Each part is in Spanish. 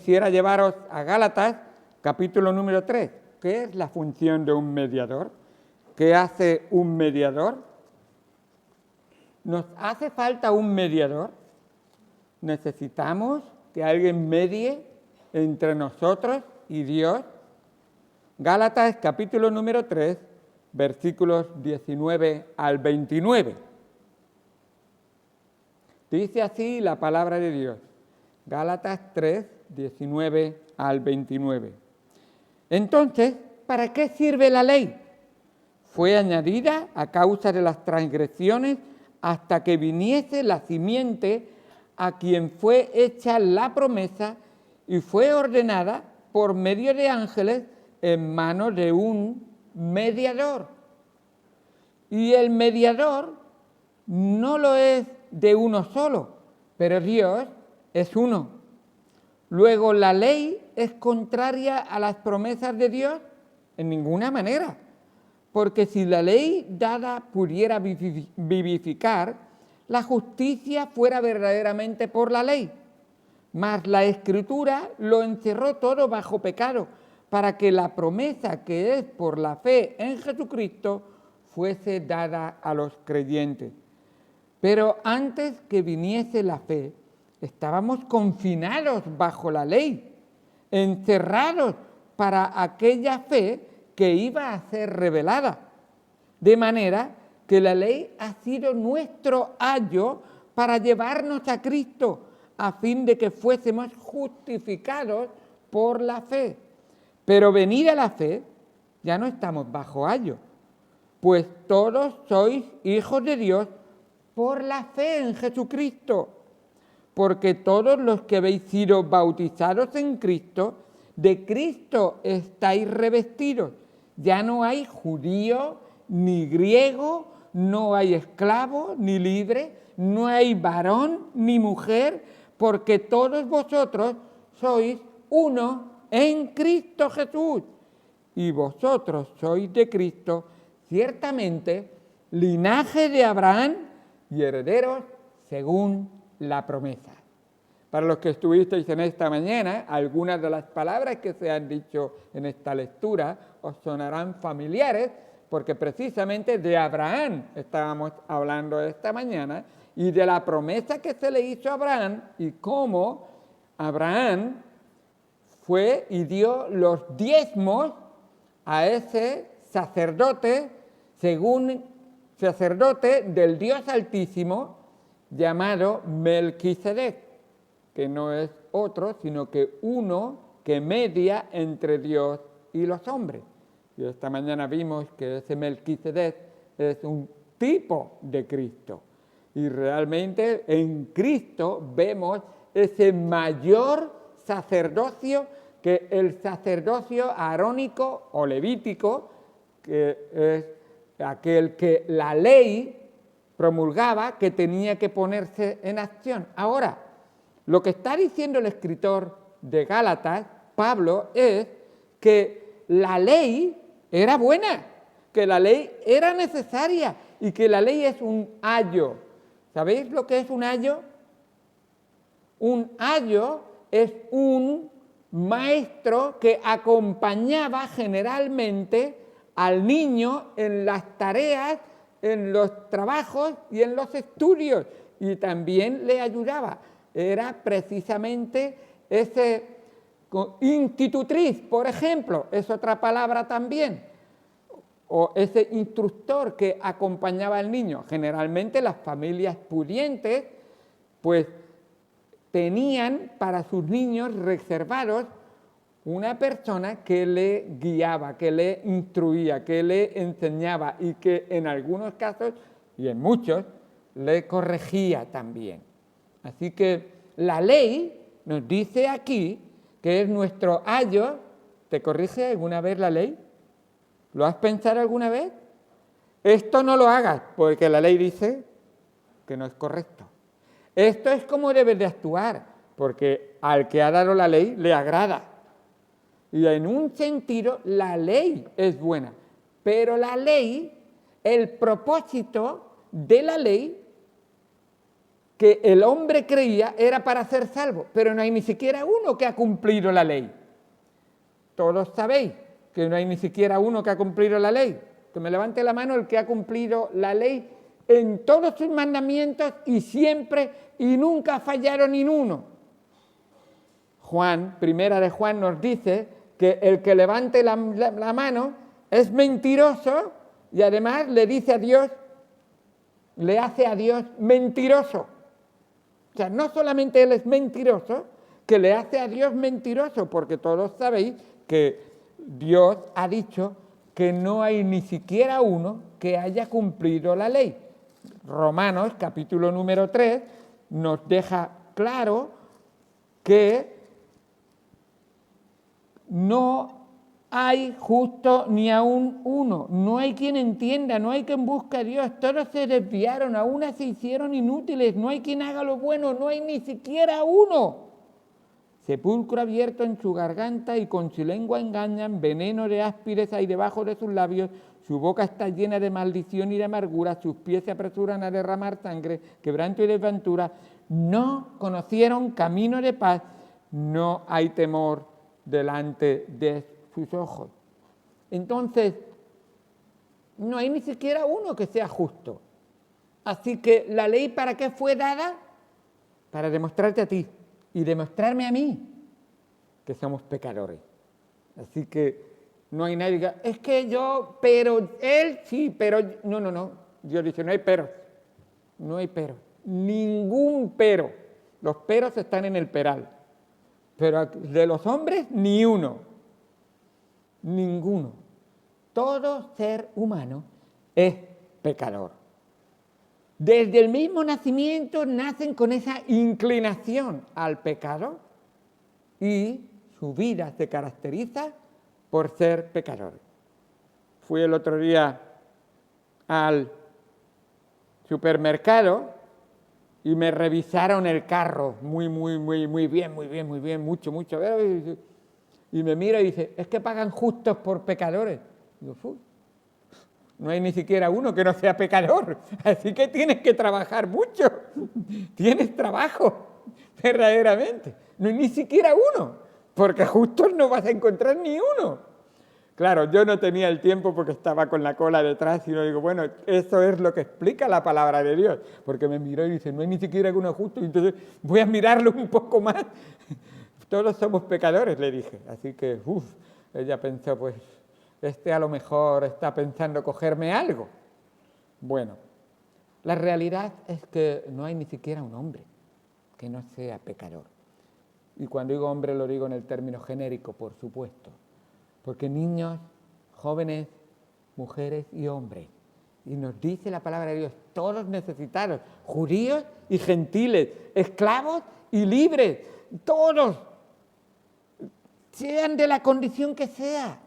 quisiera llevaros a Gálatas, capítulo número 3. ¿Qué es la función de un mediador? ¿Qué hace un mediador? ¿Nos hace falta un mediador? ¿Necesitamos que alguien medie entre nosotros y Dios? Gálatas, capítulo número 3, versículos 19 al 29. Dice así la palabra de Dios. Gálatas 3, 19 al 29. Entonces, ¿para qué sirve la ley? Fue añadida a causa de las transgresiones hasta que viniese la simiente a quien fue hecha la promesa y fue ordenada por medio de ángeles en manos de un mediador. Y el mediador no lo es de uno solo, pero Dios es uno. Luego, ¿la ley es contraria a las promesas de Dios? En ninguna manera. Porque si la ley dada pudiera vivificar, la justicia fuera verdaderamente por la ley. Mas la Escritura lo encerró todo bajo pecado, para que la promesa que es por la fe en Jesucristo fuese dada a los creyentes. Pero antes que viniese la fe, estábamos confinados bajo la ley, encerrados para aquella fe que iba a ser revelada. De manera que la ley ha sido nuestro ayo para llevarnos a Cristo, a fin de que fuésemos justificados por la fe. Pero venida la fe, ya no estamos bajo ayo, pues todos sois hijos de Dios por la fe en Jesucristo. Porque todos los que habéis sido bautizados en Cristo, de Cristo estáis revestidos. Ya no hay judío ni griego, no hay esclavo ni libre, no hay varón ni mujer, porque todos vosotros sois uno en Cristo Jesús. Y vosotros sois de Cristo, ciertamente, linaje de Abraham y herederos según la promesa. Para los que estuvisteis en esta mañana, algunas de las palabras que se han dicho en esta lectura os sonarán familiares, porque precisamente de Abraham estábamos hablando esta mañana y de la promesa que se le hizo a Abraham y cómo Abraham fue y dio los diezmos a ese sacerdote, según sacerdote del Dios Altísimo, llamado Melquisedec, que no es otro, sino que uno que media entre Dios y los hombres. Y esta mañana vimos que ese Melquisedec es un tipo de Cristo. Y realmente en Cristo vemos ese mayor sacerdocio que el sacerdocio arónico o levítico, que es aquel que la ley promulgaba, que tenía que ponerse en acción. Ahora, lo que está diciendo el escritor de Gálatas, Pablo, es que la ley era buena, que la ley era necesaria y que la ley es un ayo. ¿Sabéis lo que es un ayo? Un ayo es un maestro que acompañaba generalmente al niño en las tareas, en los trabajos y en los estudios, y también le ayudaba. Era precisamente ese institutriz, por ejemplo, es otra palabra también, o ese instructor que acompañaba al niño. Generalmente las familias pudientes pues tenían para sus niños reservados una persona que le guiaba, que le instruía, que le enseñaba y que en algunos casos, y en muchos, le corregía también. Así que la ley nos dice aquí que es nuestro ayo. ¿Te corrige alguna vez la ley? ¿Lo has pensado alguna vez? Esto no lo hagas, porque la ley dice que no es correcto. Esto es como debes de actuar, porque al que ha dado la ley le agrada. Y en un sentido, la ley es buena, pero la ley, el propósito de la ley que el hombre creía era para ser salvo, pero no hay ni siquiera uno que ha cumplido la ley. Todos sabéis que no hay ni siquiera uno que ha cumplido la ley. Que me levante la mano el que ha cumplido la ley en todos sus mandamientos y siempre y nunca fallaron ni uno. Primera de Juan nos dice que el que levante la mano es mentiroso y además le dice a Dios, le hace a Dios mentiroso. O sea, no solamente él es mentiroso, que le hace a Dios mentiroso, porque todos sabéis que Dios ha dicho que no hay ni siquiera uno que haya cumplido la ley. Romanos, capítulo número 3, nos deja claro que no hay justo ni aún uno, no hay quien entienda, no hay quien busque a Dios, todos se desviaron, aún se hicieron inútiles, no hay quien haga lo bueno, no hay ni siquiera uno. Sepulcro abierto en su garganta y con su lengua engañan, veneno de áspides hay debajo de sus labios, su boca está llena de maldición y de amargura, sus pies se apresuran a derramar sangre, quebranto y desventura, no conocieron camino de paz, no hay temor delante de sus ojos. Entonces, no hay ni siquiera uno que sea justo. Así que la ley, ¿para qué fue dada? Para demostrarte a ti y demostrarme a mí que somos pecadores. Así que no hay nadie que diga, es que yo, pero él sí, pero no. Dios dice, no hay peros, no hay peros, ningún pero. Los peros están en el peral, pero de los hombres ni uno, ninguno. Todo ser humano es pecador. Desde el mismo nacimiento nacen con esa inclinación al pecado y su vida se caracteriza por ser pecadores. Fui el otro día al supermercado y me revisaron el carro muy bien, mucho. Y me mira y dice, es que pagan justos por pecadores. Digo, no hay ni siquiera uno que no sea pecador, así que tienes que trabajar mucho, tienes trabajo, verdaderamente, no hay ni siquiera uno, porque justos no vas a encontrar ni uno. Claro, yo no tenía el tiempo porque estaba con la cola detrás y no digo, bueno, eso es lo que explica la palabra de Dios, porque me miró y dice, no hay ni siquiera uno justo, y entonces voy a mirarlo un poco más. Todos somos pecadores, le dije, así que, ella pensó, pues, a lo mejor está pensando cogerme algo. Bueno, la realidad es que no hay ni siquiera un hombre que no sea pecador. Y cuando digo hombre lo digo en el término genérico, por supuesto. Porque niños, jóvenes, mujeres y hombres. Y nos dice la palabra de Dios, todos necesitados, judíos y gentiles, esclavos y libres, todos, sean de la condición que sea.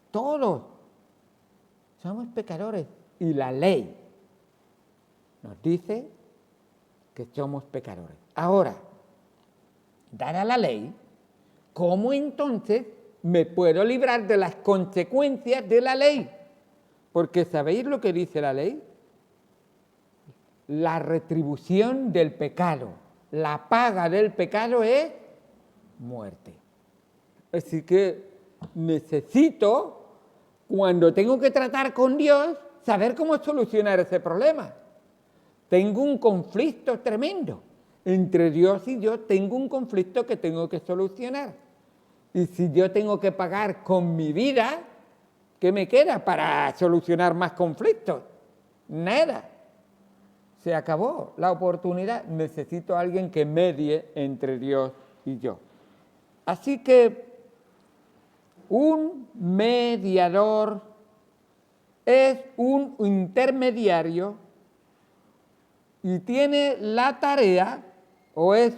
Todos somos pecadores y la ley nos dice que somos pecadores. Ahora, dada la ley, ¿cómo entonces me puedo librar de las consecuencias de la ley? Porque ¿sabéis lo que dice la ley? La retribución del pecado, la paga del pecado es muerte. Así que necesito, cuando tengo que tratar con Dios, saber cómo solucionar ese problema. Tengo un conflicto tremendo. Entre Dios y yo tengo un conflicto que tengo que solucionar. Y si yo tengo que pagar con mi vida, ¿qué me queda para solucionar más conflictos? Nada. Se acabó la oportunidad. Necesito a alguien que medie entre Dios y yo. Así que un mediador es un intermediario y tiene la tarea, o es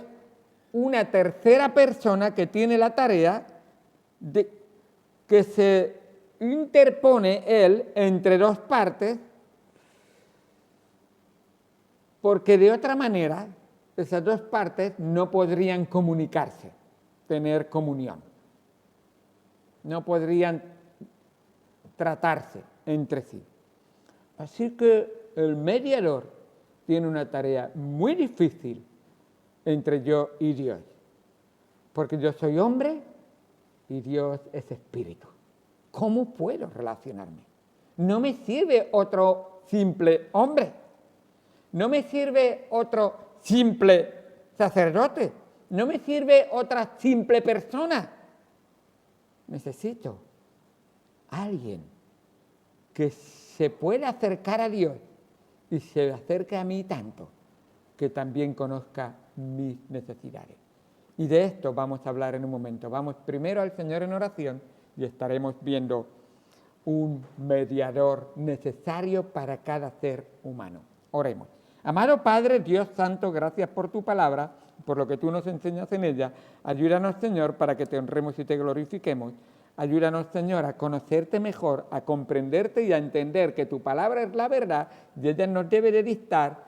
una tercera persona que tiene la tarea de que se interpone él entre dos partes, porque de otra manera esas dos partes no podrían comunicarse, tener comunión. No podrían tratarse entre sí. Así que el mediador tiene una tarea muy difícil entre yo y Dios, porque yo soy hombre y Dios es espíritu. ¿Cómo puedo relacionarme? No me sirve otro simple hombre, no me sirve otro simple sacerdote, no me sirve otra simple persona. Necesito alguien que se pueda acercar a Dios y se acerque a mí tanto que también conozca mis necesidades. Y de esto vamos a hablar en un momento. Vamos primero al Señor en oración y estaremos viendo un mediador necesario para cada ser humano. Oremos. Amado Padre, Dios Santo, gracias por tu palabra, por lo que tú nos enseñas en ella. Ayúdanos, Señor, para que te honremos y te glorifiquemos. Ayúdanos, Señor, a conocerte mejor, a comprenderte y a entender que tu palabra es la verdad y ella nos debe de dictar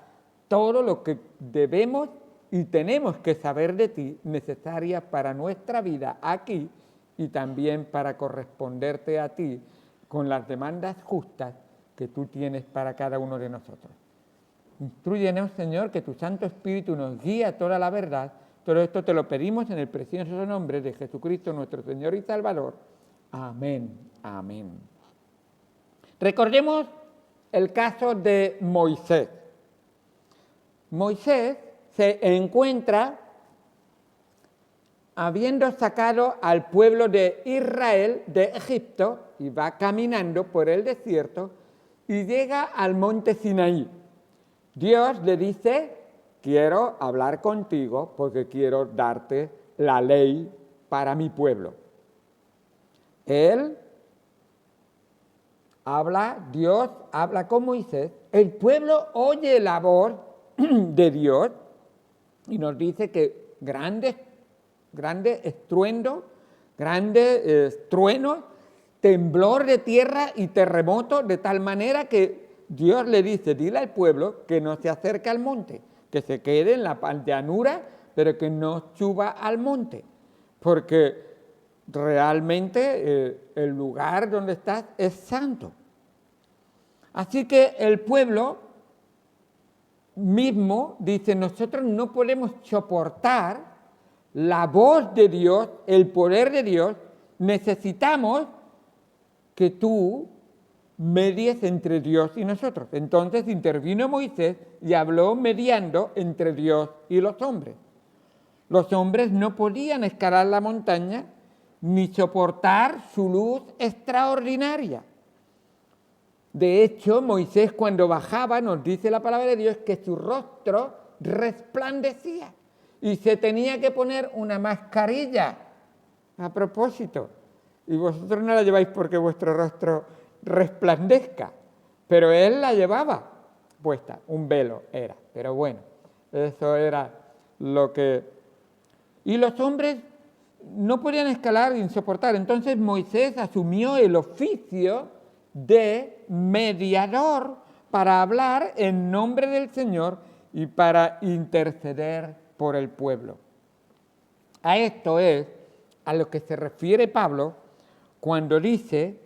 todo lo que debemos y tenemos que saber de ti, necesaria para nuestra vida aquí y también para corresponderte a ti con las demandas justas que tú tienes para cada uno de nosotros. Instrúyenos, Señor, que tu Santo Espíritu nos guíe a toda la verdad. Todo esto te lo pedimos en el precioso nombre de Jesucristo, nuestro Señor y Salvador. Amén, amén. Recordemos el caso de Moisés. Moisés se encuentra habiendo sacado al pueblo de Israel de Egipto y va caminando por el desierto y llega al monte Sinaí. Dios le dice, quiero hablar contigo porque quiero darte la ley para mi pueblo. Dios habla con Moisés, el pueblo oye la voz de Dios y nos dice que grandes estruendos, grandes truenos, temblor de tierra y terremoto, de tal manera que Dios le dice, dile al pueblo que no se acerque al monte, que se quede en la llanura, pero que no suba al monte, porque realmente el lugar donde estás es santo. Así que el pueblo mismo dice, nosotros no podemos soportar la voz de Dios, el poder de Dios, necesitamos que tú medies entre Dios y nosotros. Entonces intervino Moisés y habló mediando entre Dios y los hombres. Los hombres no podían escalar la montaña ni soportar su luz extraordinaria. De hecho, Moisés cuando bajaba, nos dice la palabra de Dios, que su rostro resplandecía y se tenía que poner una mascarilla a propósito. Y vosotros no la lleváis porque vuestro rostro resplandezca, pero él la llevaba puesta, un velo era, pero bueno, eso era lo que... Y los hombres no podían escalar ni soportar, entonces Moisés asumió el oficio de mediador para hablar en nombre del Señor y para interceder por el pueblo. A esto es a lo que se refiere Pablo cuando dice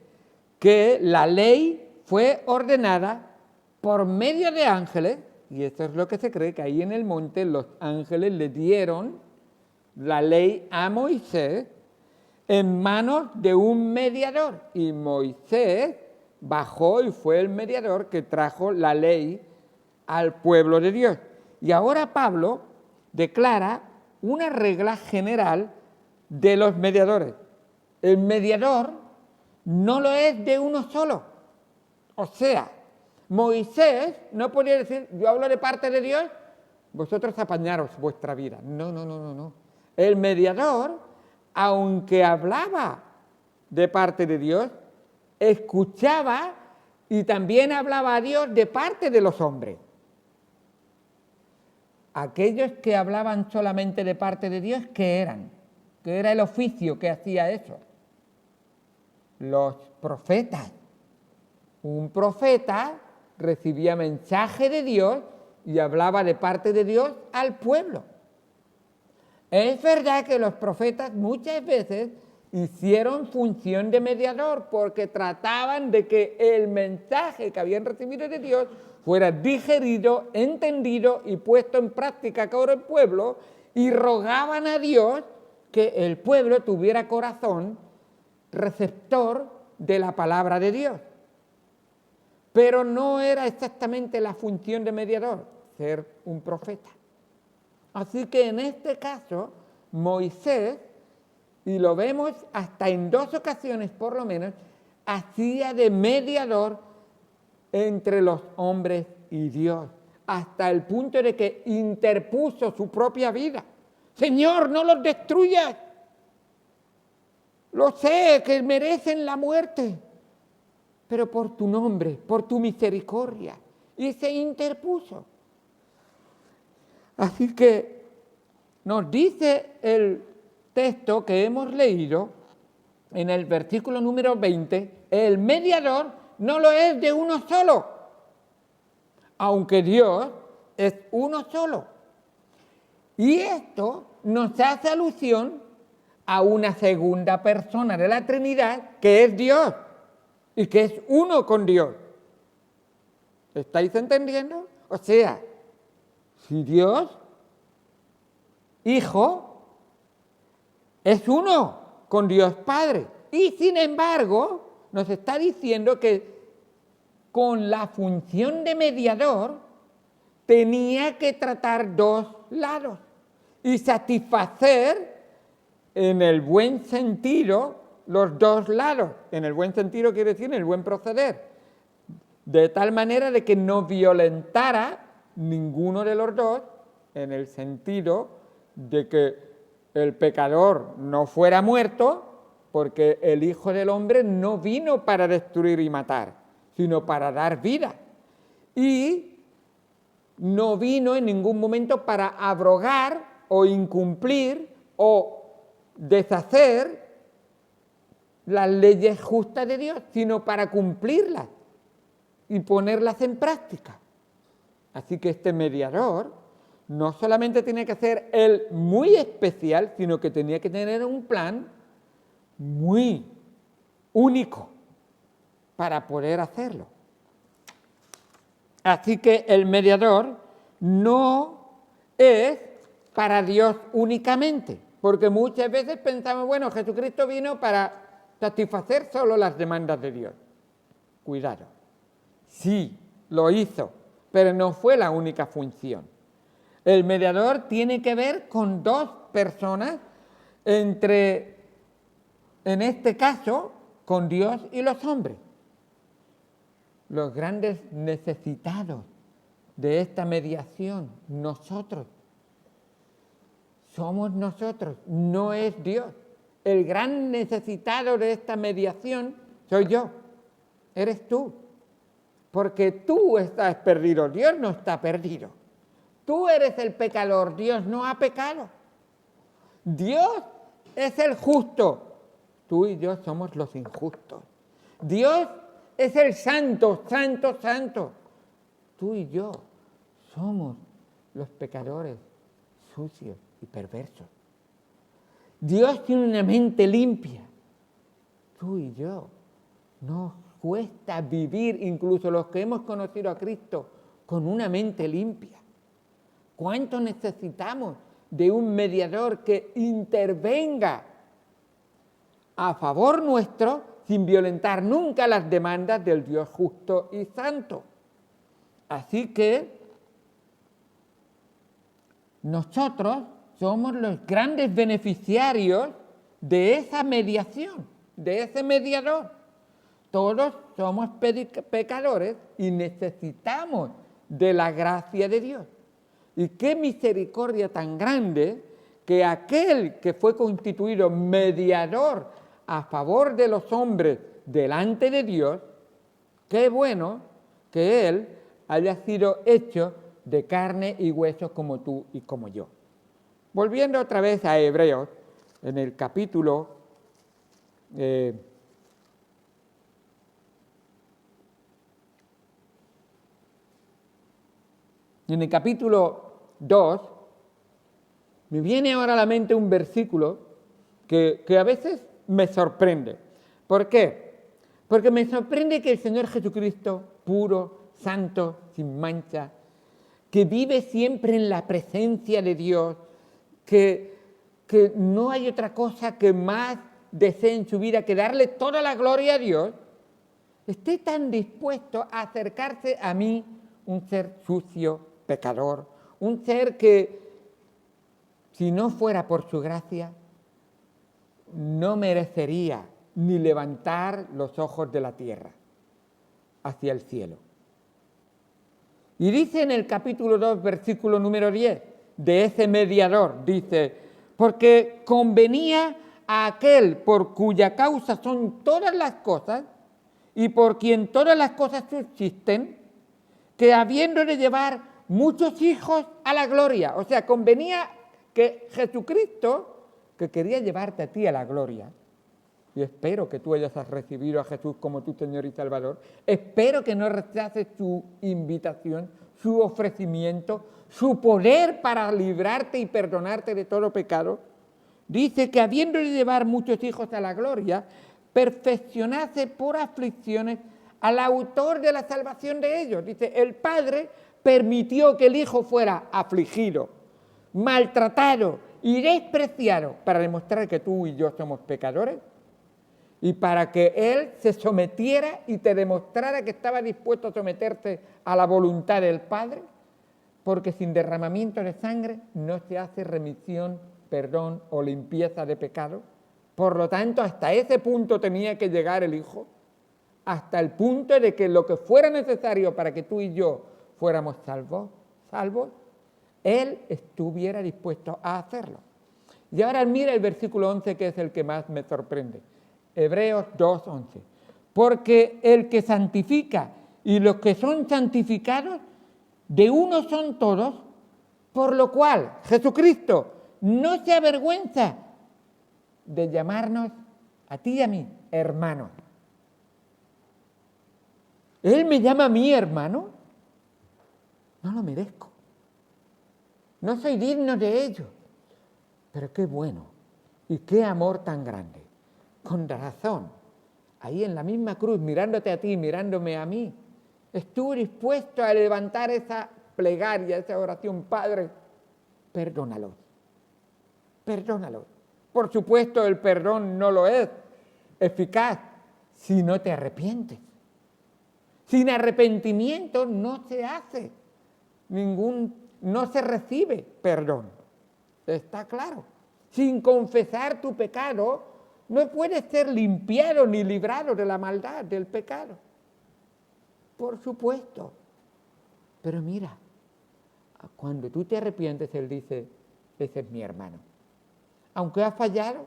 que la ley fue ordenada por medio de ángeles, y eso es lo que se cree, que ahí en el monte los ángeles le dieron la ley a Moisés en manos de un mediador, y Moisés bajó y fue el mediador que trajo la ley al pueblo de Dios. Y ahora Pablo declara una regla general de los mediadores. El mediador no lo es de uno solo. O sea, Moisés no podía decir, yo hablo de parte de Dios, vosotros apañaros vuestra vida. No. El mediador, aunque hablaba de parte de Dios, escuchaba y también hablaba a Dios de parte de los hombres. Aquellos que hablaban solamente de parte de Dios, ¿qué eran? ¿Qué era el oficio que hacía eso? Los profetas. Un profeta recibía mensaje de Dios y hablaba de parte de Dios al pueblo. Es verdad que los profetas muchas veces hicieron función de mediador porque trataban de que el mensaje que habían recibido de Dios fuera digerido, entendido y puesto en práctica por el pueblo, y rogaban a Dios que el pueblo tuviera corazón receptor de la palabra de Dios. Pero no era exactamente la función de mediador, ser un profeta. Así que en este caso, Moisés, y lo vemos hasta en 2 ocasiones por lo menos, hacía de mediador entre los hombres y Dios, hasta el punto de que interpuso su propia vida. Señor, no los destruyas. Lo sé, que merecen la muerte, pero por tu nombre, por tu misericordia. Y se interpuso. Así que nos dice el texto que hemos leído en el versículo número 20, el mediador no lo es de uno solo, aunque Dios es uno solo. Y esto nos hace alusión a una segunda persona de la Trinidad, que es Dios, y que es uno con Dios. ¿Estáis entendiendo? O sea, si Dios, Hijo, es uno con Dios Padre, y sin embargo nos está diciendo que con la función de mediador tenía que tratar 2 lados y satisfacer en el buen sentido los 2 lados. En el buen sentido quiere decir en el buen proceder, de tal manera de que no violentara ninguno de los 2, en el sentido de que el pecador no fuera muerto, porque el Hijo del Hombre no vino para destruir y matar, sino para dar vida. Y no vino en ningún momento para abrogar o incumplir o deshacer las leyes justas de Dios, sino para cumplirlas y ponerlas en práctica. Así que este mediador no solamente tenía que ser él muy especial, sino que tenía que tener un plan muy único para poder hacerlo. Así que el mediador no es para Dios únicamente, porque muchas veces pensamos, bueno, Jesucristo vino para satisfacer solo las demandas de Dios. Cuidado, sí, lo hizo, pero no fue la única función. El mediador tiene que ver con 2 personas, en este caso, con Dios y los hombres. Los grandes necesitados de esta mediación, nosotros. Somos nosotros, no es Dios. El gran necesitado de esta mediación soy yo, eres tú. Porque tú estás perdido, Dios no está perdido. Tú eres el pecador, Dios no ha pecado. Dios es el justo, tú y yo somos los injustos. Dios es el santo, santo, santo. Tú y yo somos los pecadores sucios y perversos. Dios tiene una mente limpia. Tú y yo nos cuesta vivir, incluso los que hemos conocido a Cristo, con una mente limpia. ¿Cuánto necesitamos de un mediador que intervenga a favor nuestro sin violentar nunca las demandas del Dios justo y santo? Así que nosotros somos los grandes beneficiarios de esa mediación, de ese mediador. Todos somos pecadores y necesitamos de la gracia de Dios. Y qué misericordia tan grande que aquel que fue constituido mediador a favor de los hombres delante de Dios, qué bueno que Él haya sido hecho de carne y huesos como tú y como yo. Volviendo otra vez a Hebreos, en el capítulo en el capítulo 2, me viene ahora a la mente un versículo que a veces me sorprende. ¿Por qué? Porque me sorprende que el Señor Jesucristo, puro, santo, sin mancha, que vive siempre en la presencia de Dios, que no hay otra cosa que más desee en su vida que darle toda la gloria a Dios, esté tan dispuesto a acercarse a mí, un ser sucio, pecador, un ser que, si no fuera por su gracia, no merecería ni levantar los ojos de la tierra hacia el cielo. Y dice en el capítulo 2, versículo número 10, de ese mediador, dice, porque convenía a aquel por cuya causa son todas las cosas y por quien todas las cosas subsisten, que habiendo de llevar muchos hijos a la gloria, o sea, convenía que Jesucristo, que quería llevarte a ti a la gloria, y espero que tú hayas recibido a Jesús como tu Señor y Salvador, espero que no rechaces su invitación, su ofrecimiento, su poder para librarte y perdonarte de todo pecado. Dice que habiendo de llevar muchos hijos a la gloria, perfeccionase por aflicciones al autor de la salvación de ellos. Dice, el Padre permitió que el Hijo fuera afligido, maltratado y despreciado para demostrar que tú y yo somos pecadores y para que Él se sometiera y te demostrara que estaba dispuesto a someterse a la voluntad del Padre, porque sin derramamiento de sangre no se hace remisión, perdón o limpieza de pecado. Por lo tanto, hasta ese punto tenía que llegar el Hijo, hasta el punto de que lo que fuera necesario para que tú y yo fuéramos salvos, Él estuviera dispuesto a hacerlo. Y ahora mira el versículo 11, que es el que más me sorprende. Hebreos 2:11. Porque el que santifica y los que son santificados, de uno son todos, por lo cual Jesucristo no se avergüenza de llamarnos a ti y a mí hermanos. Él me llama a mí hermano. No lo merezco. No soy digno de ello. Pero qué bueno y qué amor tan grande. Con razón, ahí en la misma cruz, mirándote a ti, mirándome a mí, estuvo dispuesto a levantar esa plegaria, esa oración, Padre, perdónalos, perdónalos. Por supuesto, el perdón no lo es eficaz si no te arrepientes. Sin arrepentimiento no se hace no se recibe perdón. Está claro. Sin confesar tu pecado, no puedes ser limpiado ni librado de la maldad, del pecado. Por supuesto. Pero mira, cuando tú te arrepientes, Él dice, ese es mi hermano. Aunque ha fallado,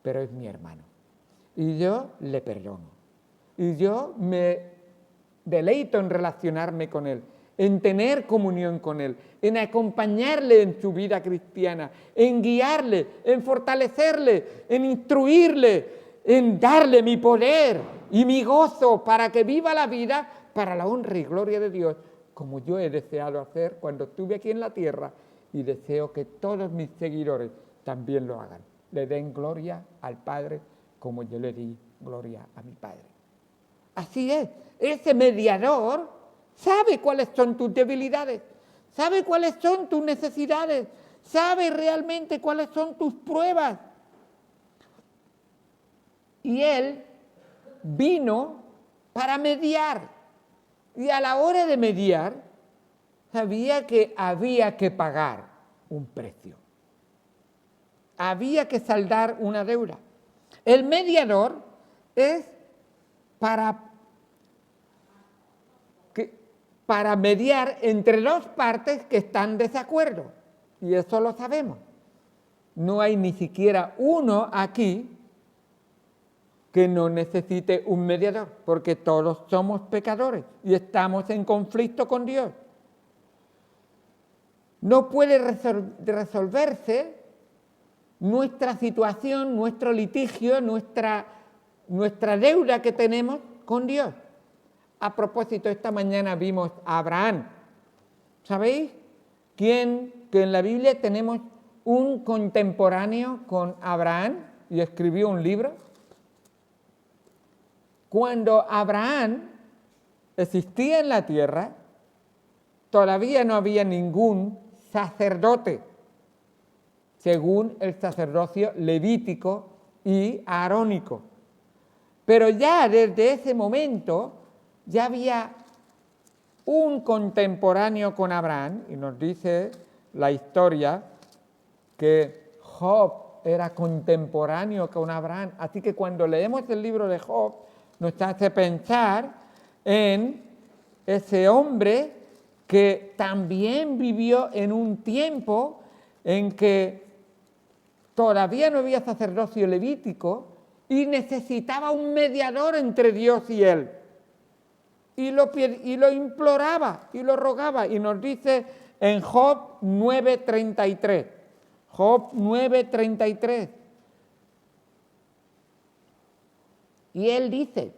pero es mi hermano. Y yo le perdono. Y yo me deleito en relacionarme con Él, en tener comunión con Él, en acompañarle en su vida cristiana, en guiarle, en fortalecerle, en instruirle, en darle mi poder y mi gozo para que viva la vida para la honra y gloria de Dios, como yo he deseado hacer cuando estuve aquí en la tierra y deseo que todos mis seguidores también lo hagan. Le den gloria al Padre como yo le di gloria a mi Padre. Así es, ese mediador sabe cuáles son tus debilidades, sabe cuáles son tus necesidades, sabe realmente cuáles son tus pruebas. Y Él vino para mediar. Y a la hora de mediar, sabía que había que pagar un precio. Había que saldar una deuda. El mediador es para mediar entre dos partes que están en desacuerdo. Y eso lo sabemos. No hay ni siquiera uno aquí que no necesite un mediador, porque todos somos pecadores y estamos en conflicto con Dios. No puede resolverse nuestra situación, nuestro litigio, nuestra deuda que tenemos con Dios. A propósito, esta mañana vimos a Abraham. ¿Sabéis que en la Biblia tenemos un contemporáneo con Abraham y escribió un libro? Cuando Abraham existía en la tierra, todavía no había ningún sacerdote, según el sacerdocio levítico y arónico. Pero ya desde ese momento ya había un contemporáneo con Abraham, y nos dice la historia que Job era contemporáneo con Abraham. Así que cuando leemos el libro de Job, nos hace pensar en ese hombre que también vivió en un tiempo en que todavía no había sacerdocio levítico y necesitaba un mediador entre Dios y él. Y lo imploraba y lo rogaba. Y nos dice en Job 9:33. Job 9:33. Y él dice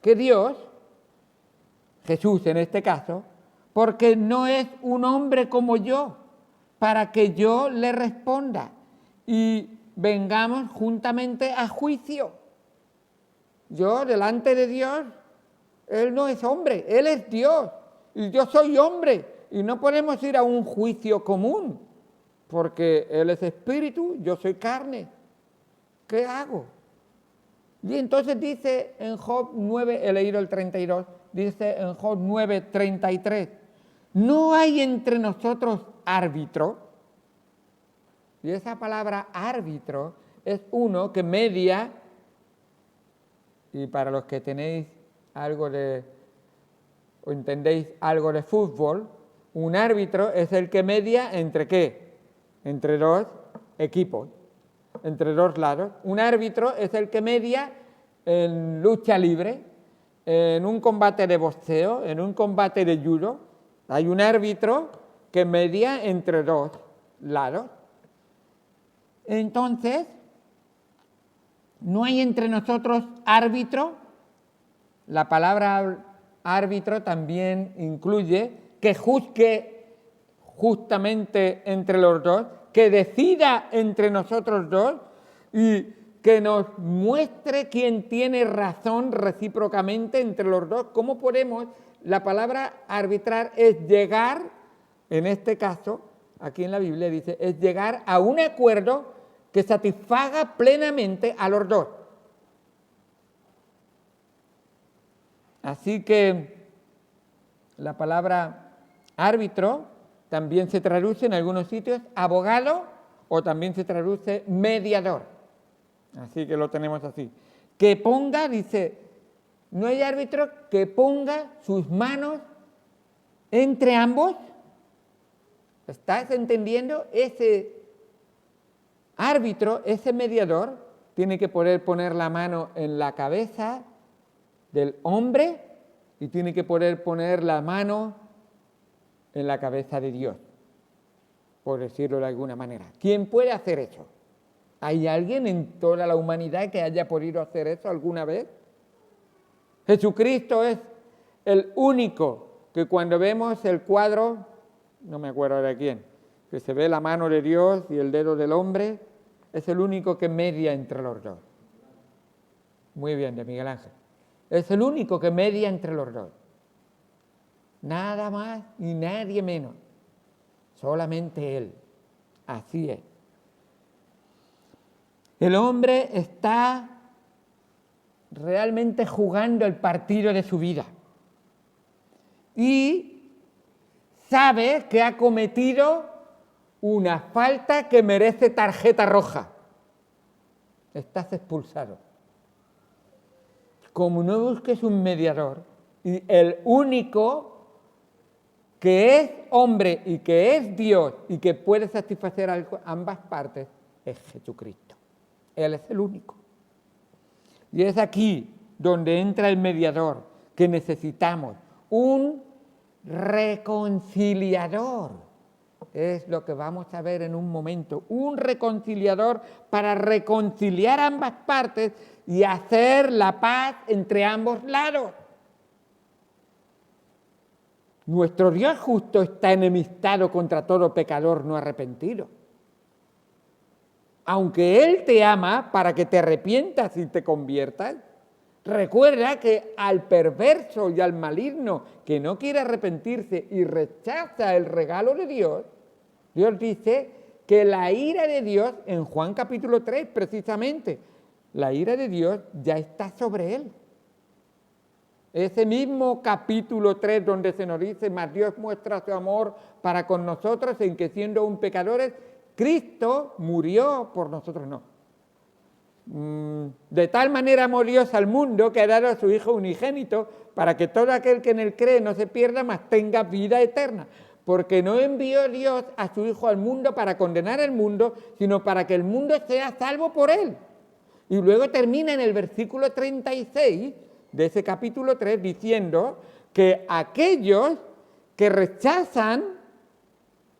que Dios, Jesús en este caso, porque no es un hombre como yo, para que yo le responda y vengamos juntamente a juicio. Yo delante de Dios, Él no es hombre, Él es Dios, y yo soy hombre, y no podemos ir a un juicio común, porque Él es espíritu, yo soy carne. ¿Qué hago? Y entonces dice en Job 9, he leído el 32, dice en Job 9:33, ¿no hay entre nosotros árbitro? Y esa palabra árbitro es uno que media, y para los que tenéis algo de, o entendéis algo de fútbol, un árbitro es el que media entre ¿qué? Entre dos equipos, entre dos lados. Un árbitro es el que media en lucha libre, en un combate de boxeo, en un combate de judo. Hay un árbitro que media entre dos lados. Entonces, no hay entre nosotros árbitro. La palabra árbitro también incluye que juzgue justamente entre los dos, que decida entre nosotros dos y que nos muestre quién tiene razón recíprocamente entre los dos. ¿Cómo podemos? La palabra arbitrar es llegar, en este caso, aquí en la Biblia dice, es llegar a un acuerdo que satisfaga plenamente a los dos. Así que la palabra árbitro también se traduce en algunos sitios abogado o también se traduce mediador. Así que lo tenemos así. Que ponga, dice, no hay árbitro que ponga sus manos entre ambos. ¿Estás entendiendo? Ese árbitro, ese mediador, tiene que poder poner la mano en la cabeza del hombre y tiene que poder poner la mano en la cabeza de Dios, por decirlo de alguna manera. ¿Quién puede hacer eso? ¿Hay alguien en toda la humanidad que haya podido hacer eso alguna vez? Jesucristo es el único que cuando vemos el cuadro, no me acuerdo de quién, que se ve la mano de Dios y el dedo del hombre, es el único que media entre los dos. Muy bien, de Miguel Ángel. Es el único que media entre los dos. Nada más y nadie menos. Solamente Él. Así es. El hombre está realmente jugando el partido de su vida. Y sabe que ha cometido una falta que merece tarjeta roja. Estás expulsado. Como no busques un mediador, y el único que es hombre y que es Dios y que puede satisfacer ambas partes es Jesucristo. Él es el único. Y es aquí donde entra el mediador que necesitamos, un reconciliador. Es lo que vamos a ver en un momento, un reconciliador para reconciliar ambas partes y hacer la paz entre ambos lados. Nuestro Dios justo está enemistado contra todo pecador no arrepentido. Aunque Él te ama para que te arrepientas y te conviertas, Recuerda que al perverso y al maligno que no quiere arrepentirse y rechaza el regalo de Dios, Dios dice que la ira de Dios, en Juan capítulo 3 precisamente, la ira de Dios ya está sobre él. Ese mismo capítulo 3 donde se nos dice, mas Dios muestra su amor para con nosotros en que siendo aún pecadores, Cristo murió por nosotros. No. De tal manera amó Dios al mundo que ha dado a su Hijo unigénito para que todo aquel que en él cree no se pierda, mas tenga vida eterna. Porque no envió Dios a su Hijo al mundo para condenar al mundo, sino para que el mundo sea salvo por él. Y luego termina en el versículo 36 de ese capítulo 3 diciendo que aquellos que rechazan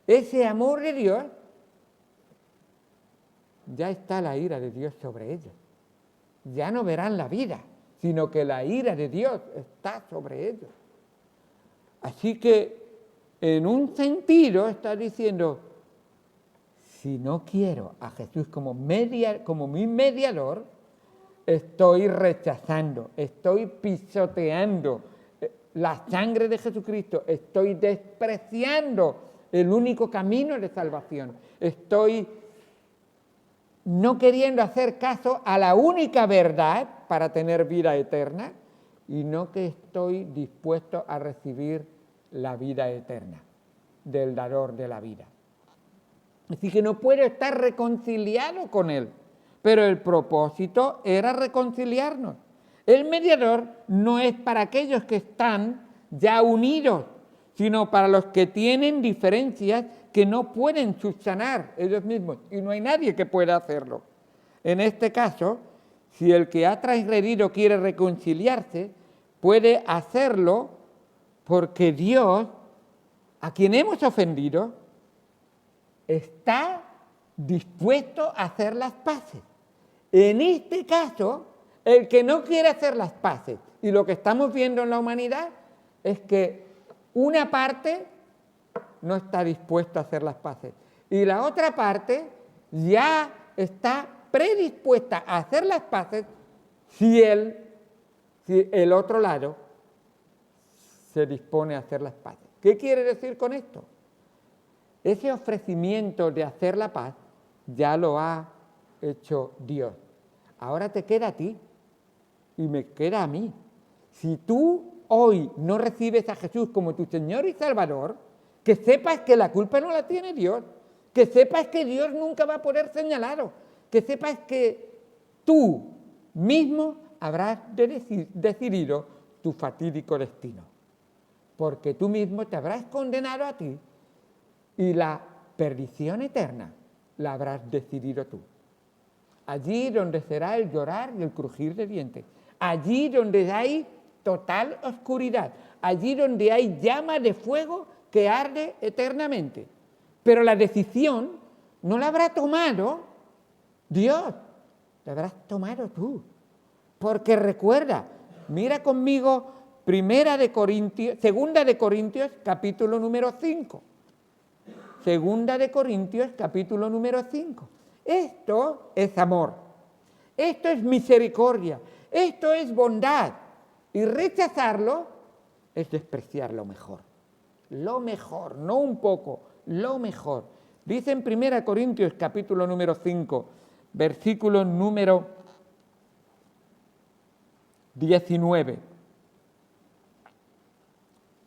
ese amor de Dios, ya está la ira de Dios sobre ellos. Ya no verán la vida, sino que la ira de Dios está sobre ellos. Así que, en un sentido, está diciendo, si no quiero a Jesús como mi mediador, estoy rechazando, estoy pisoteando la sangre de Jesucristo, estoy despreciando el único camino de salvación, estoy no queriendo hacer caso a la única verdad para tener vida eterna y no que estoy dispuesto a recibir la vida eterna del dador de la vida. Así que no puedo estar reconciliado con Él, pero el propósito era reconciliarnos. El mediador no es para aquellos que están ya unidos, sino para los que tienen diferencias que no pueden subsanar ellos mismos, y no hay nadie que pueda hacerlo. En este caso, si el que ha transgredido quiere reconciliarse, puede hacerlo porque Dios, a quien hemos ofendido, está dispuesto a hacer las paces. En este caso, el que no quiere hacer las paces, y lo que estamos viendo en la humanidad, es que una parte no está dispuesta a hacer las paces y la otra parte ya está predispuesta a hacer las paces si el otro lado se dispone a hacer las paces. ¿Qué quiere decir con esto? Ese ofrecimiento de hacer la paz ya lo ha hecho Dios. Ahora te queda a ti y me queda a mí. Si tú hoy no recibes a Jesús como tu Señor y Salvador, que sepas que la culpa no la tiene Dios, que sepas que Dios nunca va a poder señalarlo, que sepas que tú mismo habrás decidido tu fatídico destino, porque tú mismo te habrás condenado a ti y la perdición eterna la habrás decidido tú. Allí donde será el llorar y el crujir de dientes, allí donde hay total oscuridad, allí donde hay llama de fuego que arde eternamente. Pero la decisión no la habrá tomado Dios, la habrás tomado tú. Porque recuerda, mira conmigo Segunda de Corintios, capítulo número 5. Segunda de Corintios, capítulo número 5. Esto es amor, esto es misericordia, esto es bondad. Y rechazarlo es despreciar lo mejor, no un poco, lo mejor. Dice en 1 Corintios capítulo número 5, versículo número 19.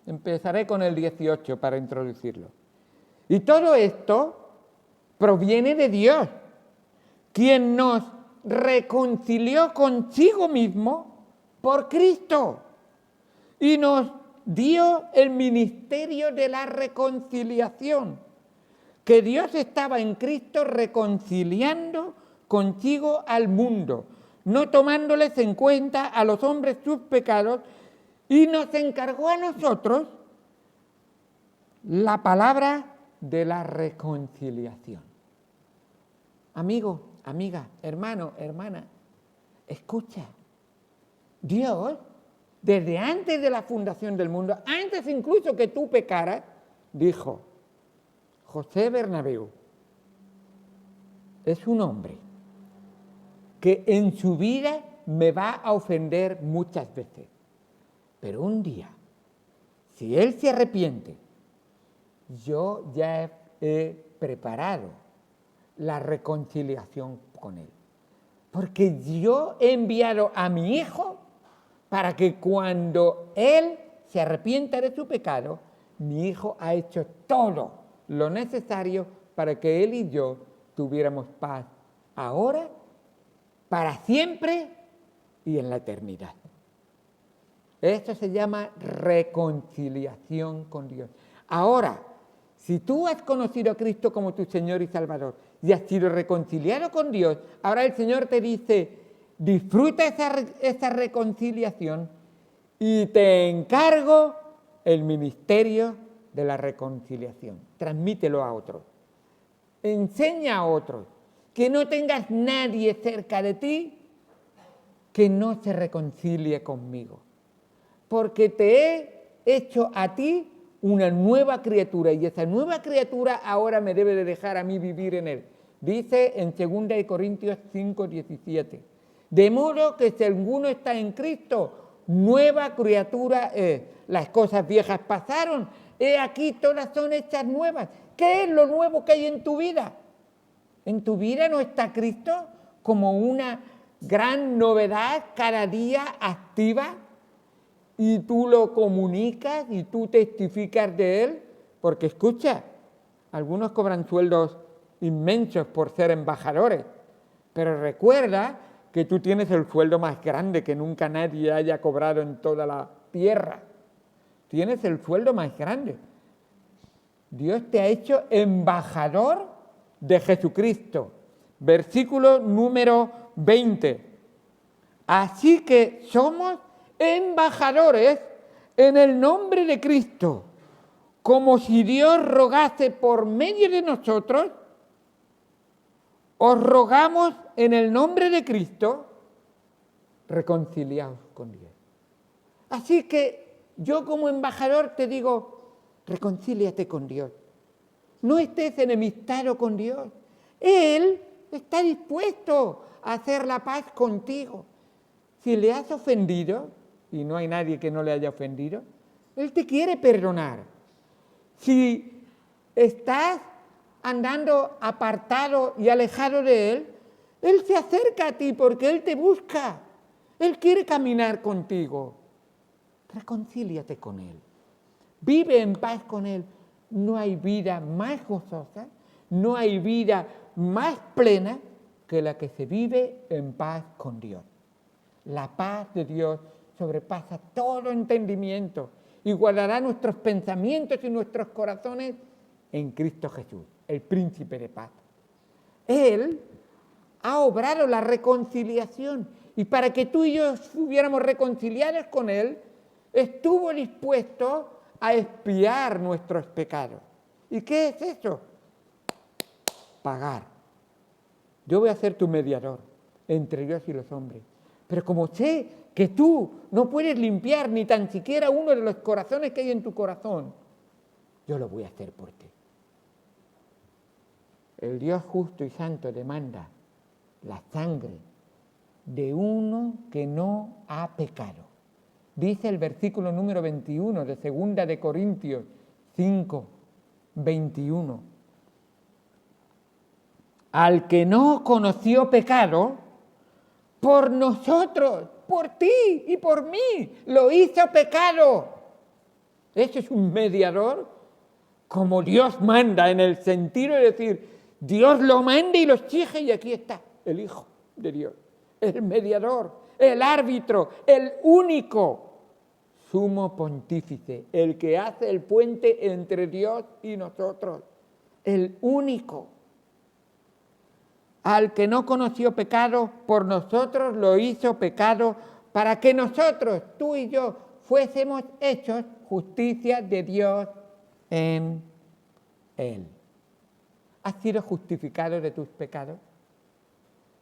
Empezaré con el 18 para introducirlo. Y todo esto proviene de Dios, quien nos reconcilió consigo mismo por Cristo y nos dio el ministerio de la reconciliación, que Dios estaba en Cristo reconciliando consigo al mundo, no tomándoles en cuenta a los hombres sus pecados, y nos encargó a nosotros la palabra de la reconciliación. Amigo, amiga, hermano, hermana, escucha. Dios, desde antes de la fundación del mundo, antes incluso que tú pecaras, dijo: José Bernabeu es un hombre que en su vida me va a ofender muchas veces. Pero un día, si él se arrepiente, yo ya he preparado la reconciliación con él. Porque yo he enviado a mi hijo para que cuando él se arrepienta de su pecado, mi hijo ha hecho todo lo necesario para que él y yo tuviéramos paz ahora, para siempre y en la eternidad. Esto se llama reconciliación con Dios. Ahora, si tú has conocido a Cristo como tu Señor y Salvador y has sido reconciliado con Dios, ahora el Señor te dice, disfruta esa reconciliación y te encargo el ministerio de la reconciliación. Transmítelo a otros. Enseña a otros. Que no tengas nadie cerca de ti que no se reconcilie conmigo. Porque te he hecho a ti una nueva criatura y esa nueva criatura ahora me debe de dejar a mí vivir en él. Dice en 2 Corintios 5:17. De modo que si alguno está en Cristo, nueva criatura es. Las cosas viejas pasaron, he aquí todas son hechas nuevas. ¿Qué es lo nuevo que hay en tu vida? ¿En tu vida no está Cristo como una gran novedad cada día activa? Y tú lo comunicas y tú testificas de él, porque escucha, algunos cobran sueldos inmensos por ser embajadores, pero recuerda que tú tienes el sueldo más grande que nunca nadie haya cobrado en toda la tierra. Tienes el sueldo más grande. Dios te ha hecho embajador de Jesucristo. Versículo número 20. Así que somos embajadores en el nombre de Cristo, como si Dios rogase por medio de nosotros. Os rogamos en el nombre de Cristo, reconciliaos con Dios. Así que yo como embajador te digo, reconcíliate con Dios. No estés enemistado con Dios. Él está dispuesto a hacer la paz contigo. Si le has ofendido, y no hay nadie que no le haya ofendido, Él te quiere perdonar. Si estás andando apartado y alejado de Él, Él se acerca a ti porque Él te busca. Él quiere caminar contigo. Reconcíliate con Él. Vive en paz con Él. No hay vida más gozosa, no hay vida más plena que la que se vive en paz con Dios. La paz de Dios sobrepasa todo entendimiento y guardará nuestros pensamientos y nuestros corazones en Cristo Jesús, el príncipe de paz. Él ha obrado la reconciliación y para que tú y yo estuviéramos reconciliados con Él, estuvo dispuesto a expiar nuestros pecados. ¿Y qué es eso? Pagar. Yo voy a ser tu mediador entre Dios y los hombres. Pero como sé que tú no puedes limpiar ni tan siquiera uno de los corazones que hay en tu corazón, yo lo voy a hacer por ti. El Dios justo y santo demanda la sangre de uno que no ha pecado. Dice el versículo número 21 de 2 Corintios 5, 21. Al que no conoció pecado, por nosotros, por ti y por mí, lo hizo pecado. Ese es un mediador como Dios manda, en el sentido de decir, Dios lo manda y lo exige y aquí está el Hijo de Dios, el mediador, el árbitro, el único sumo pontífice, el que hace el puente entre Dios y nosotros, el único. Al que no conoció pecado, por nosotros lo hizo pecado, para que nosotros, tú y yo, fuésemos hechos justicia de Dios en Él. ¿Has sido justificado de tus pecados?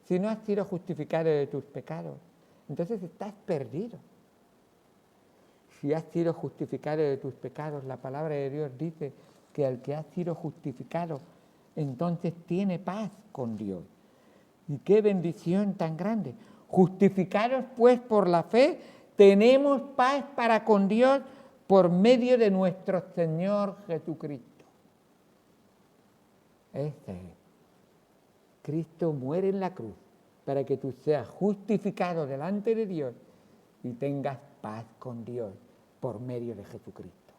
Si no has sido justificado de tus pecados, entonces estás perdido. Si has sido justificado de tus pecados, la palabra de Dios dice que el que ha sido justificado, entonces tiene paz con Dios. Y qué bendición tan grande. Justificados pues por la fe, tenemos paz para con Dios por medio de nuestro Señor Jesucristo. Este es. Cristo muere en la cruz para que tú seas justificado delante de Dios y tengas paz con Dios por medio de Jesucristo.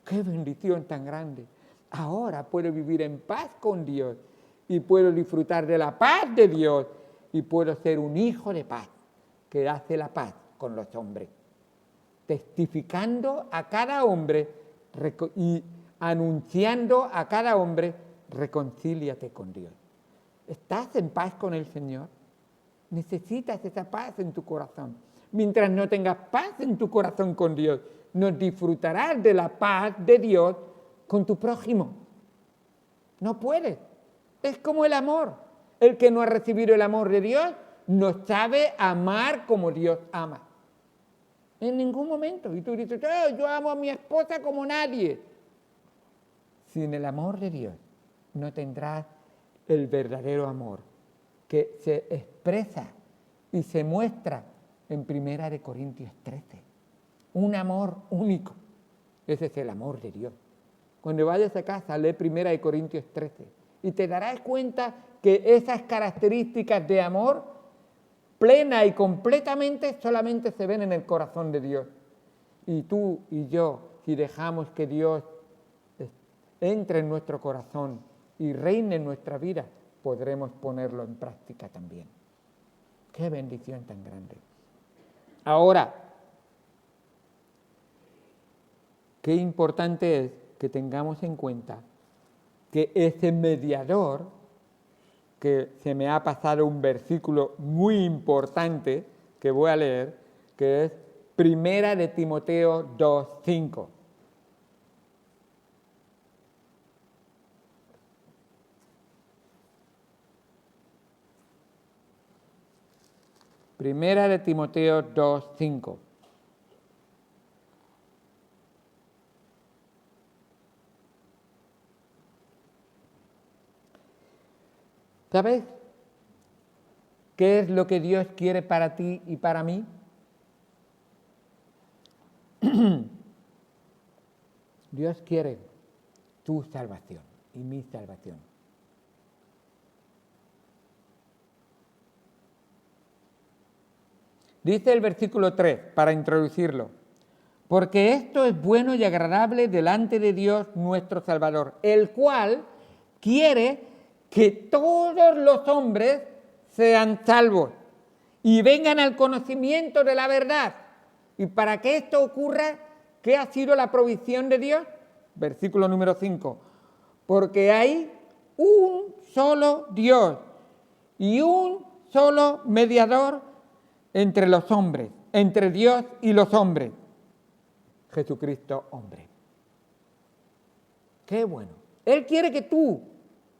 ¡Qué bendición tan grande! Ahora puedo vivir en paz con Dios y puedo disfrutar de la paz de Dios y puedo ser un hijo de paz que hace la paz con los hombres, testificando a cada hombre y anunciando a cada hombre, reconcíliate con Dios. ¿Estás en paz con el Señor? Necesitas esa paz en tu corazón. Mientras no tengas paz en tu corazón con Dios, no disfrutarás de la paz de Dios con tu prójimo. No puedes. Es como el amor. El que no ha recibido el amor de Dios no sabe amar como Dios ama. En ningún momento. Y tú dices, yo amo a mi esposa como nadie. Sin el amor de Dios no tendrás el verdadero amor que se expresa y se muestra en 1 Corintios 13. Un amor único. Ese es el amor de Dios. Cuando vayas a casa, lee 1 Corintios 13 y te darás cuenta que esas características de amor plena y completamente solamente se ven en el corazón de Dios. Y tú y yo, si dejamos que Dios entre en nuestro corazón y reine en nuestra vida, podremos ponerlo en práctica también. ¡Qué bendición tan grande! Ahora, qué importante es que tengamos en cuenta que ese mediador, que se me ha pasado un versículo muy importante que voy a leer, que es 1 Timoteo 2:5. Primera de Timoteo 2:5. ¿Sabes qué es lo que Dios quiere para ti y para mí? Dios quiere tu salvación y mi salvación. Dice el versículo 3, para introducirlo, porque esto es bueno y agradable delante de Dios nuestro Salvador, el cual quiere que todos los hombres sean salvos y vengan al conocimiento de la verdad. Y para que esto ocurra, ¿qué ha sido la provisión de Dios? Versículo número 5. Porque hay un solo Dios y un solo mediador entre los hombres, entre Dios y los hombres. Jesucristo, hombre. Qué bueno. Él quiere que tú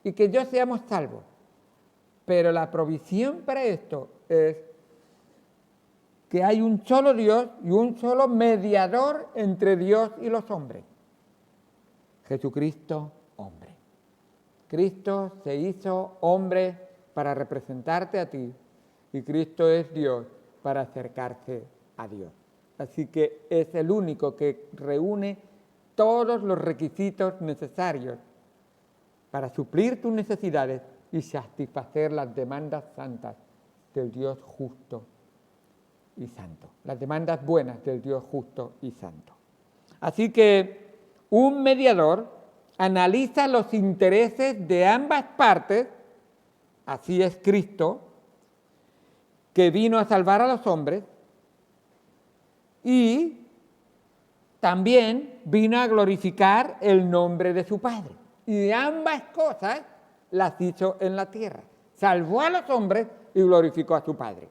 y que yo seamos salvos. Pero la provisión para esto es que hay un solo Dios y un solo mediador entre Dios y los hombres. Jesucristo, hombre. Cristo se hizo hombre para representarte a ti y Cristo es Dios para acercarse a Dios. Así que es el único que reúne todos los requisitos necesarios para suplir tus necesidades y satisfacer las demandas santas del Dios justo y santo. Las demandas buenas del Dios justo y santo. Así que un mediador analiza los intereses de ambas partes, así es Cristo, que vino a salvar a los hombres, y también vino a glorificar el nombre de su Padre. Y ambas cosas las hizo en la tierra. Salvó a los hombres y glorificó a su Padre.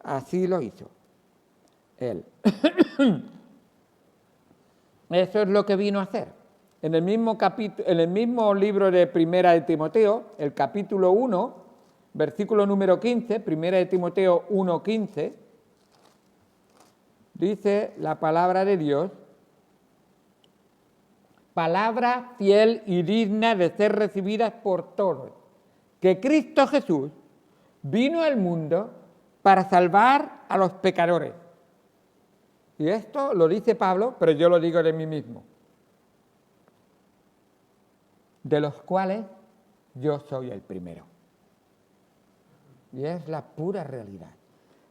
Así lo hizo Él. Eso es lo que vino a hacer. En el mismo libro de 1 de Timoteo, el capítulo 1, versículo número 15, 1 de Timoteo 1:15, dice la palabra de Dios, palabra fiel y digna de ser recibida por todos, que Cristo Jesús vino al mundo para salvar a los pecadores. Y esto lo dice Pablo, pero yo lo digo de mí mismo, de los cuales yo soy el primero. Y es la pura realidad.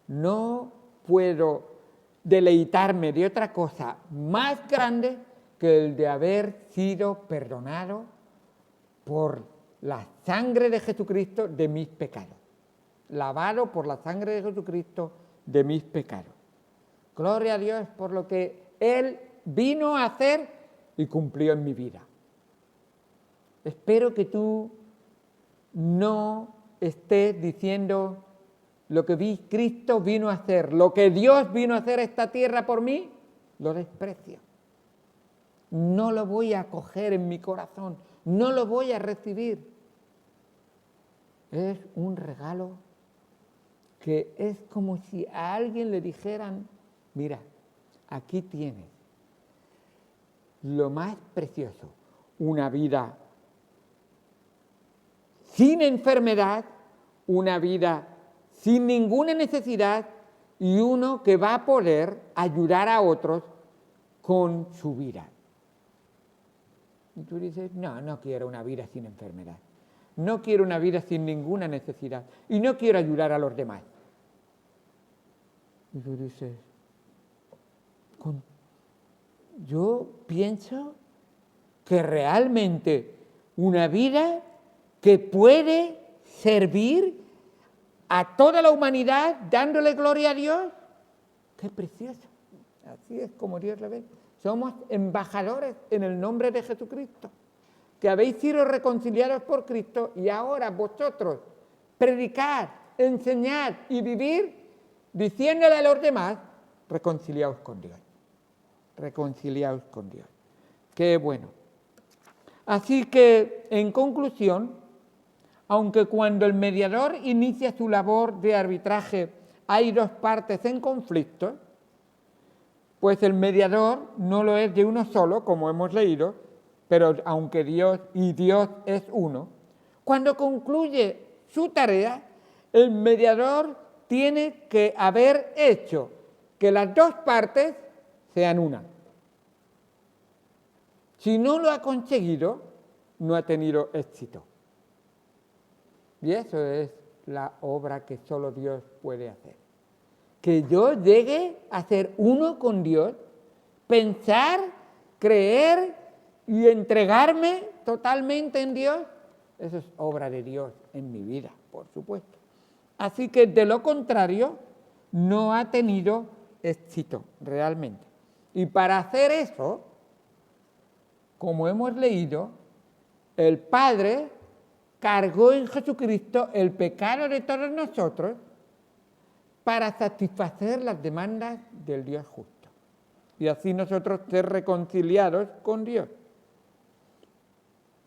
No puedo deleitarme de otra cosa más grande que el de haber sido perdonado por la sangre de Jesucristo de mis pecados. Lavado por la sangre de Jesucristo de mis pecados. Gloria a Dios por lo que Él vino a hacer y cumplió en mi vida. Espero que tú no estés diciendo lo que Cristo vino a hacer, lo que Dios vino a hacer a esta tierra por mí, lo desprecio. No lo voy a acoger en mi corazón, no lo voy a recibir. Es un regalo que es como si a alguien le dijeran, mira, aquí tienes lo más precioso, una vida sin enfermedad, una vida sin ninguna necesidad y uno que va a poder ayudar a otros con su vida. Y tú dices, no quiero una vida sin enfermedad, no quiero una vida sin ninguna necesidad y no quiero ayudar a los demás. Y tú dices, yo pienso que realmente una vida que puede servir a toda la humanidad dándole gloria a Dios, qué precioso. Así es como Dios lo ve. Somos embajadores en el nombre de Jesucristo, que habéis sido reconciliados por Cristo y ahora vosotros predicad, enseñad y vivir diciéndole a los demás, reconciliaos con Dios. Reconciliaos con Dios. Qué bueno. Así que, en conclusión, aunque cuando el mediador inicia su labor de arbitraje hay dos partes en conflicto, pues el mediador no lo es de uno solo, como hemos leído, pero aunque Dios es uno, cuando concluye su tarea, el mediador tiene que haber hecho que las dos partes sean una. Si no lo ha conseguido, no ha tenido éxito. Y eso es la obra que solo Dios puede hacer. Que yo llegue a ser uno con Dios, pensar, creer y entregarme totalmente en Dios, eso es obra de Dios en mi vida, por supuesto. Así que de lo contrario, no ha tenido éxito realmente. Y para hacer eso, como hemos leído, el Padre cargó en Jesucristo el pecado de todos nosotros para satisfacer las demandas del Dios justo. Y así nosotros ser reconciliados con Dios.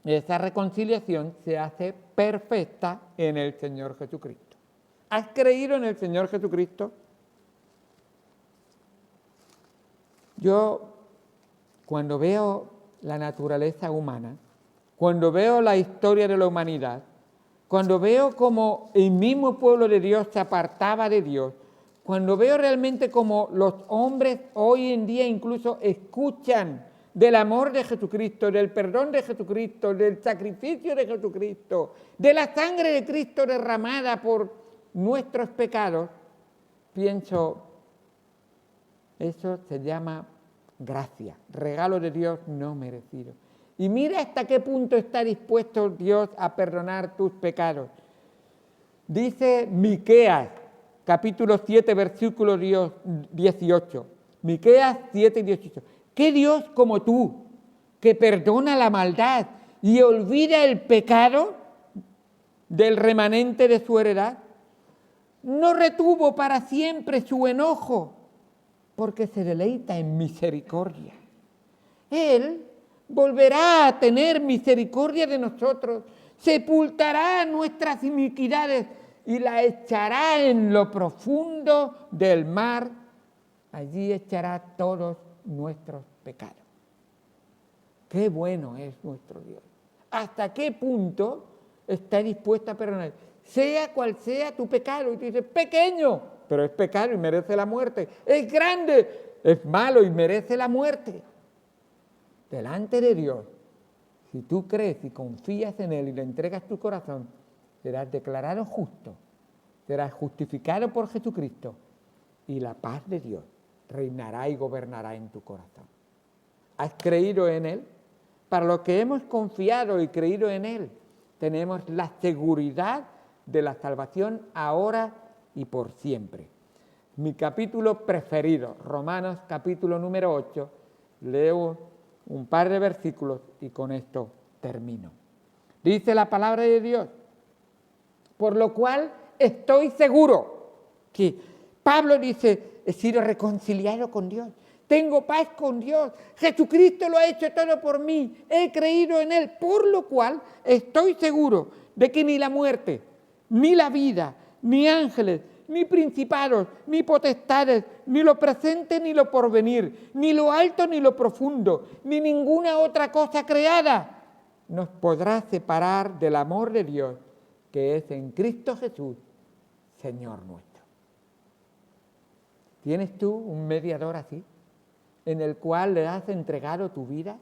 Esa reconciliación se hace perfecta en el Señor Jesucristo. ¿Has creído en el Señor Jesucristo? Yo, cuando veo la naturaleza humana, cuando veo la historia de la humanidad, cuando veo cómo el mismo pueblo de Dios se apartaba de Dios, cuando veo realmente cómo los hombres hoy en día incluso escuchan del amor de Jesucristo, del perdón de Jesucristo, del sacrificio de Jesucristo, de la sangre de Cristo derramada por nuestros pecados, pienso, eso se llama gracia, regalo de Dios no merecido. Y mira hasta qué punto está dispuesto Dios a perdonar tus pecados. Dice Miqueas, capítulo 7, versículo 18. Miqueas 7, 18. ¿Qué Dios como tú, que perdona la maldad y olvida el pecado del remanente de su heredad? No retuvo para siempre su enojo, porque se deleita en misericordia. Él volverá a tener misericordia de nosotros, sepultará nuestras iniquidades y la echará en lo profundo del mar. Allí echará todos nuestros pecados. Qué bueno es nuestro Dios. ¿Hasta qué punto está dispuesto a perdonar? Sea cual sea tu pecado. Y tú dices, pequeño, pero es pecado y merece la muerte. Es grande, es malo y merece la muerte. Delante de Dios, si tú crees y confías en Él y le entregas tu corazón, serás declarado justo, serás justificado por Jesucristo y la paz de Dios reinará y gobernará en tu corazón. ¿Has creído en Él? Para los que hemos confiado y creído en Él, tenemos la seguridad de la salvación ahora y por siempre. Mi capítulo preferido, Romanos capítulo número 8, leo un par de versículos y con esto termino. Dice la palabra de Dios, por lo cual estoy seguro que Pablo dice, he sido reconciliado con Dios, tengo paz con Dios, Jesucristo lo ha hecho todo por mí, he creído en Él, por lo cual estoy seguro de que ni la muerte, ni la vida, ni ángeles, ni principados, ni potestades, ni lo presente ni lo porvenir, ni lo alto ni lo profundo, ni ninguna otra cosa creada nos podrá separar del amor de Dios que es en Cristo Jesús, Señor nuestro. ¿Tienes tú un mediador así, en el cual le has entregado tu vida?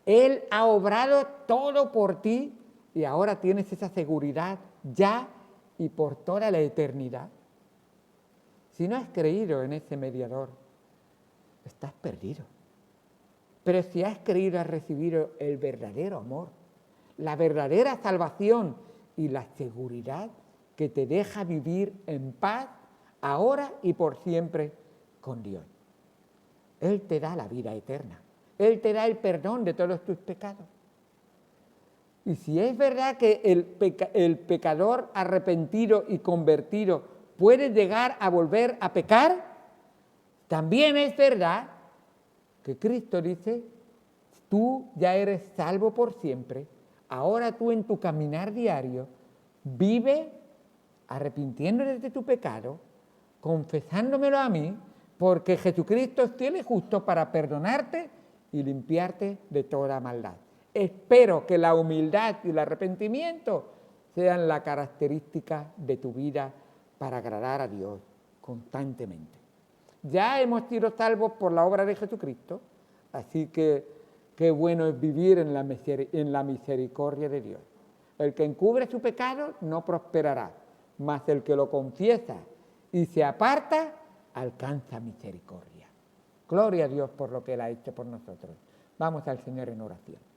Él ha obrado todo por ti y ahora tienes esa seguridad ya y por toda la eternidad. Si no has creído en ese mediador, estás perdido. Pero si has creído, has recibido el verdadero amor, la verdadera salvación y la seguridad que te deja vivir en paz ahora y por siempre con Dios. Él te da la vida eterna. Él te da el perdón de todos tus pecados. Y si es verdad que el pecador arrepentido y convertido puede llegar a volver a pecar, también es verdad que Cristo dice, tú ya eres salvo por siempre, ahora tú en tu caminar diario vive arrepintiéndote de tu pecado, confesándomelo a mí, porque Jesucristo es fiel y justo para perdonarte y limpiarte de toda maldad. Espero que la humildad y el arrepentimiento sean la característica de tu vida para agradar a Dios constantemente. Ya hemos sido salvos por la obra de Jesucristo, así que qué bueno es vivir en la misericordia de Dios. El que encubre su pecado no prosperará, mas el que lo confiesa y se aparta alcanza misericordia. Gloria a Dios por lo que Él ha hecho por nosotros. Vamos al Señor en oración.